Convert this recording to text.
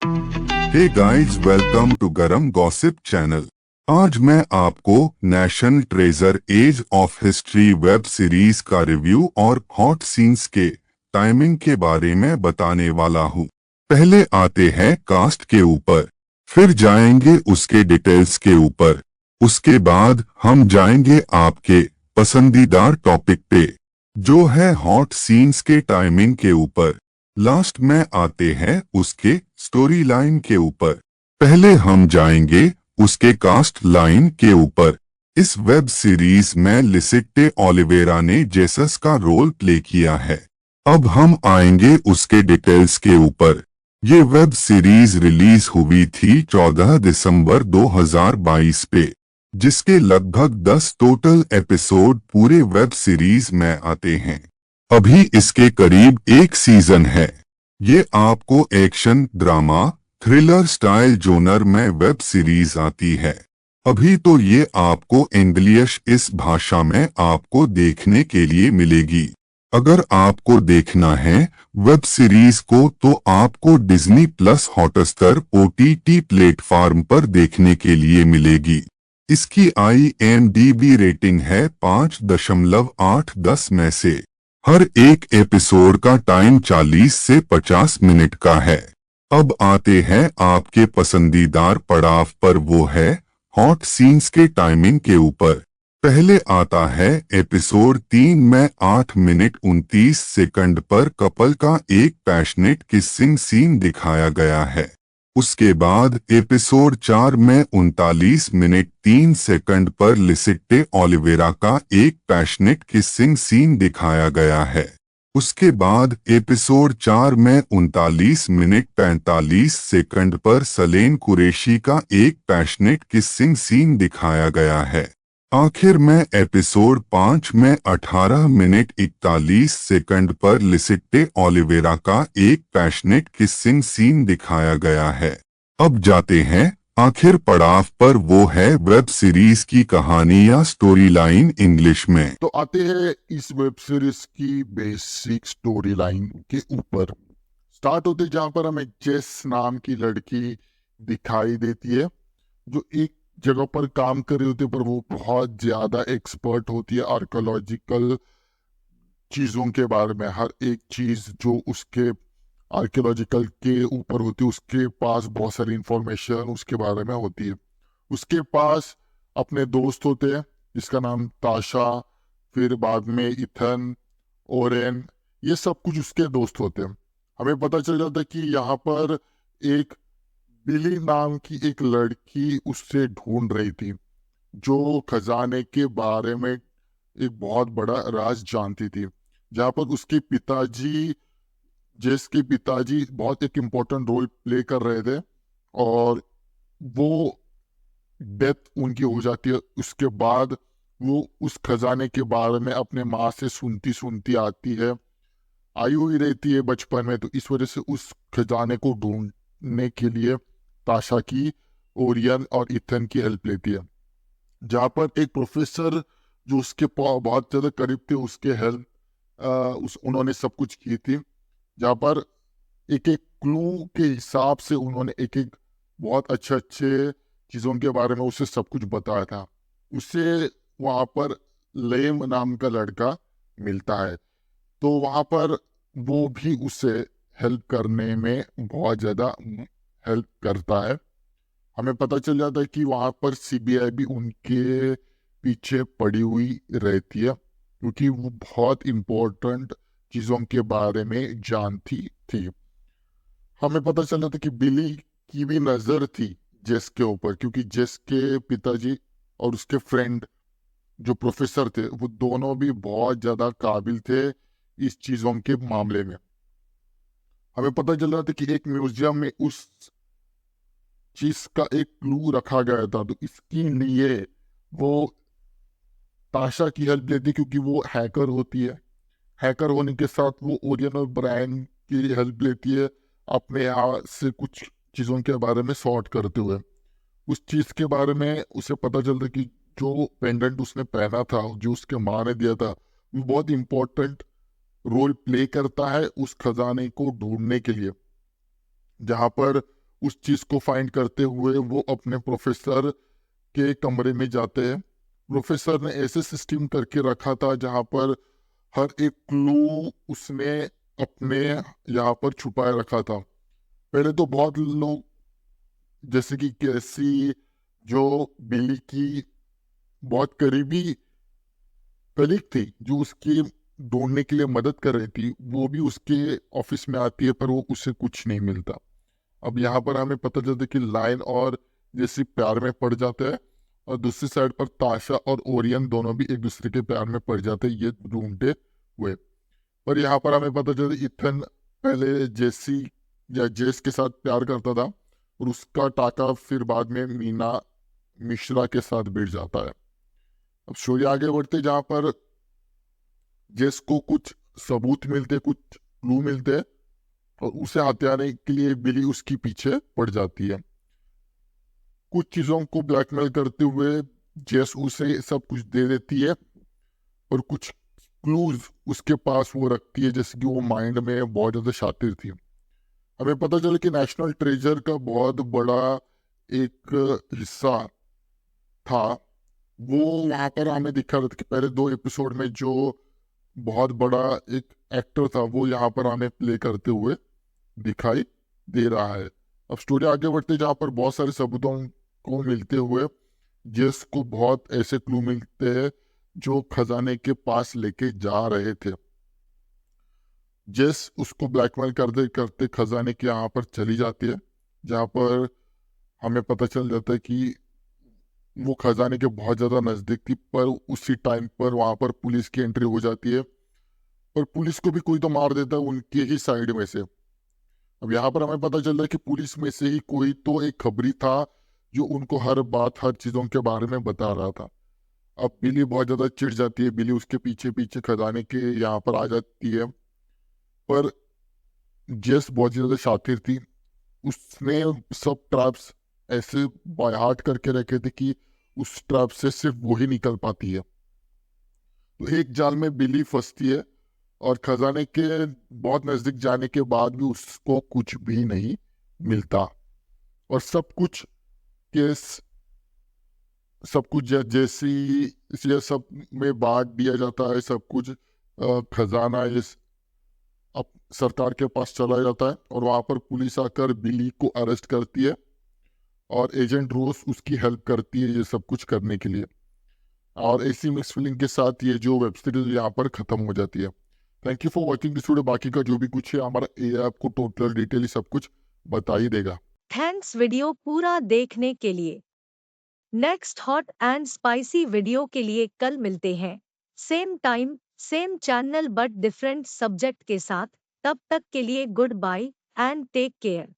Hey guys, welcome to Garam Gossip channel. आज मैं आपको National Treasure Edge of History web series का review और हॉट सीन्स के टाइमिंग के बारे में बताने वाला हूँ। पहले आते हैं कास्ट के ऊपर, फिर जाएंगे उसके डिटेल्स के ऊपर, उसके बाद हम जाएंगे आपके पसंदीदा टॉपिक पे, जो है हॉट सीन्स के टाइमिंग के ऊपर। लास्ट में आते हैं उसके स्टोरी लाइन के ऊपर। पहले हम जाएंगे उसके कास्ट लाइन के ऊपर। इस वेब सीरीज में लिसिटे ओलिवेरा ने जेसस का रोल प्ले किया है। अब हम आएंगे उसके डिटेल्स के ऊपर। ये वेब सीरीज रिलीज हुई थी 14 दिसंबर 2022 पे, जिसके लगभग 10 टोटल एपिसोड पूरे वेब सीरीज में आते हैं। अभी इसके करीब एक सीजन है। ये आपको action, drama, thriller style genre में वेब सीरीज आती है। अभी तो ये आपको इंग्लिश इस भाषा में आपको देखने के लिए मिलेगी। अगर आपको देखना है वेब सीरीज को तो आपको Disney plus Hotstar OTT platform पर देखने के लिए मिलेगी। इसकी IMDb रेटिंग है 5.8/10 में से। हर एक एपिसोड का टाइम 40 से 50 मिनट का है। अब आते हैं आपके पसंदीदार पड़ाव पर, वो है हॉट सीन्स के टाइमिंग के ऊपर। पहले आता है एपिसोड 3 में 8 मिनट 29 सेकंड पर कपल का एक पैशनेट किसिंग सीन दिखाया गया है। उसके बाद एपिसोड 4 में 39 मिनट 3 सेकंड पर लिसिटे ओलिवेरा का एक पैशनेट किसिंग सीन दिखाया गया है। उसके बाद एपिसोड 4 में 39 मिनट 45 सेकंड पर सलेन कुरैशी का एक पैशनेट किसिंग सीन दिखाया गया है। आखिर में एपिसोड 5 में 18 मिनट 41 सेकंड पर लिसिटे ओलिवेरा का एक पैशनेट किसिंग सीन दिखाया गया है। अब जाते हैं आखिर पड़ाव पर, वो है वेब सीरीज की कहानी या स्टोरी लाइन इंग्लिश में। तो आते हैं इस वेब सीरीज की बेसिक स्टोरी लाइन के ऊपर। स्टार्ट होते जहां पर हमें जेस नाम की लड़की दिखाई देती है, जो एक जगह पर काम कर रही होती है, पर वो बहुत ज्यादा एक्सपर्ट होती है आर्कोलॉजिकल चीजों के बारे में। हर एक चीज जो उसके आर्कियोलॉजिकल के ऊपर होती है, उसके पास बहुत सारी इंफॉर्मेशन उसके बारे में होती है। उसके पास अपने दोस्त होते हैं, जिसका नाम ताशा, फिर बाद में इथन, ओरेन, ये सब कुछ उसके दोस्त होते हैं। हमें पता चल जाता है कि यहाँ पर एक बिली नाम की एक लड़की उससे ढूंढ रही थी, जो खजाने के बारे में एक बहुत बड़ा राज जानती थी। जहाँ पर उसके पिताजी, जिसके पिताजी बहुत एक इम्पोर्टेंट रोल प्ले कर रहे थे, और वो डेथ उनकी हो जाती है। उसके बाद वो उस खजाने के बारे में अपने माँ से सुनती सुनती आती है, आई हुई रहती है बचपन में। तो इस वजह से उस खजाने को ढूंढने के लिए ताशा की, ओरियन और इथन की हेल्प लेती है। जहाँ पर एक प्रोफेसर जो उसके बहुत ज्यादा करीब थे, उसके हेल्प उस उन्होंने सब कुछ की थी। जहाँ पर एक एक क्लू के हिसाब से उन्होंने एक एक बहुत अच्छे अच्छे चीजों के बारे में उसे सब कुछ बताया था। उसे वहां पर लेम नाम का लड़का मिलता है, तो वहां पर वो भी उसे हेल्प करने में बहुत ज्यादा हेल्प करता है। हमें पता चल जाता है कि वहां पर CBI भी उनके पीछे पड़ी हुई रहती है, क्योंकि वो बहुत इम्पोर्टेंट चीजों के बारे में जानती थी। हमें पता चला था कि बिली की भी नजर थी जेस के ऊपर, क्योंकि जेस के पिताजी और उसके फ्रेंड जो प्रोफेसर थे, वो दोनों भी बहुत ज्यादा काबिल थे इस चीजों के मामले में। हमें पता चला था कि एक म्यूजियम में उस चीज का एक क्लू रखा गया था, तो इसके लिए वो ताशा की हेल्प लेती, क्योंकि वो हैकर होती है। हैकर होने के साथ वो ओरियन और ब्रायन की हेल्प लेती है, अपने यहाँ से कुछ चीज़ों के बारे में सॉर्ट करते हुए। उस चीज़ के बारे में उसे पता चलता कि जो पेंडेंट उसने पहना था, जो उसके माँ ने दिया था, वो बहुत इम्पोर्टेंट रोल प्ले करता है उस खजाने को ढूंढने के लिए। जहाँ पर उस चीज को फाइंड करते हुए वो अपने प्रोफेसर के कमरे में जाते हैं। प्रोफेसर ने ऐसे सिस्टम करके रखा था जहां पर हर एक क्लू उसने अपने यहाँ पर छुपाए रखा था। पहले तो बहुत लोग जैसे कि कैसी, जो बिली की बहुत करीबी कलीग थी, जो उसकी ढूंढने के लिए मदद कर रही थी, वो भी उसके ऑफिस में आती है, पर वो उससे कुछ नहीं मिलता। अब यहाँ पर हमें पता चलता है कि लाइन और जैसी प्यार में पड़ जाते हैं, और दूसरी साइड पर ताशा और ओरियन दोनों भी एक दूसरे के प्यार में पड़ जाते हैं ये ढूंढते हुए। पर यहाँ पर हमें पता चलता है इथन पहले जेसी या जेस के साथ प्यार करता था, और उसका टाका फिर बाद में मीना मिश्रा के साथ भिड़ जाता है। अब स्टोरी आगे बढ़ते जहाँ पर जेस को कुछ सबूत मिलते, कुछ क्लू मिलते हैं, और उसे हथियाने के लिए बिली उसके पीछे पड़ जाती है। कुछ चीजों को ब्लैकमेल करते हुए जेस उसे सब कुछ दे देती है, और कुछ क्लूज उसके पास वो रखती है, जैसे कि वो माइंड में बहुत ज्यादा शातिर थी। हमें पता चला कि नेशनल ट्रेजर का बहुत बड़ा एक हिस्सा था। वो वहां पर हमें दिखा रहा था कि पहले 2 एपिसोड में जो बहुत बड़ा एक एक्टर था वो यहाँ पर हमें प्ले करते हुए दिखाई दे रहा है। अब स्टोरी आगे बढ़ते जहाँ पर बहुत सारे सबूतों को मिलते हुए जेस को बहुत ऐसे क्लू मिलते हैं जो खजाने के पास लेके जा रहे थे। जेस उसको ब्लैकमेल करते करते खजाने के यहाँ पर चली जाती है, जहाँ पर हमें पता चल जाता है कि वो खजाने के बहुत ज्यादा नजदीक थी, पर उसी टाइम पर वहां पर पुलिस की एंट्री हो जाती है, और पुलिस को भी कोई तो मार देता है उनके ही साइड में से। अब यहाँ पर हमें पता चल रहा है कि पुलिस में से ही कोई तो एक खबरी था जो उनको हर बात, हर चीजों के बारे में बता रहा था। अब बिली बहुत ज्यादा चिढ़ जाती है, बिली उसके पीछे पीछे खजाने के यहाँ पर आ जाती है, पर जेस बहुत ज्यादा शातिर थी। उसने सब ट्रैप्स ऐसे बाय हार्ट करके रखे थे कि उस ट्रैप से सिर्फ वो ही निकल पाती है। तो एक जाल में बिली फंसती है, और खजाने के बहुत नजदीक जाने के बाद भी उसको कुछ भी नहीं मिलता, और सब कुछ केस, सब कुछ जैसी ये सब में बांट दिया जाता है। सब कुछ खजाना इस अब सरकार के पास चला जाता है, और वहां पर पुलिस आकर बिली को अरेस्ट करती है, और एजेंट रोज उसकी हेल्प करती है ये सब कुछ करने के लिए। और ऐसी मिक्स फीलिंग के साथ ये जो वेब सीरीज यहाँ पर खत्म हो जाती है। Thank you for watching this video. बाकी का जो भी कुछ है हमारा ए आपको टोटल डिटेल सब कुछ बता ही देगा। थैंक्स वीडियो पूरा देखने के लिए। Next hot and spicy video के लिए कल मिलते हैं, same time same channel but different subject के साथ। तब तक के लिए good bye and take care.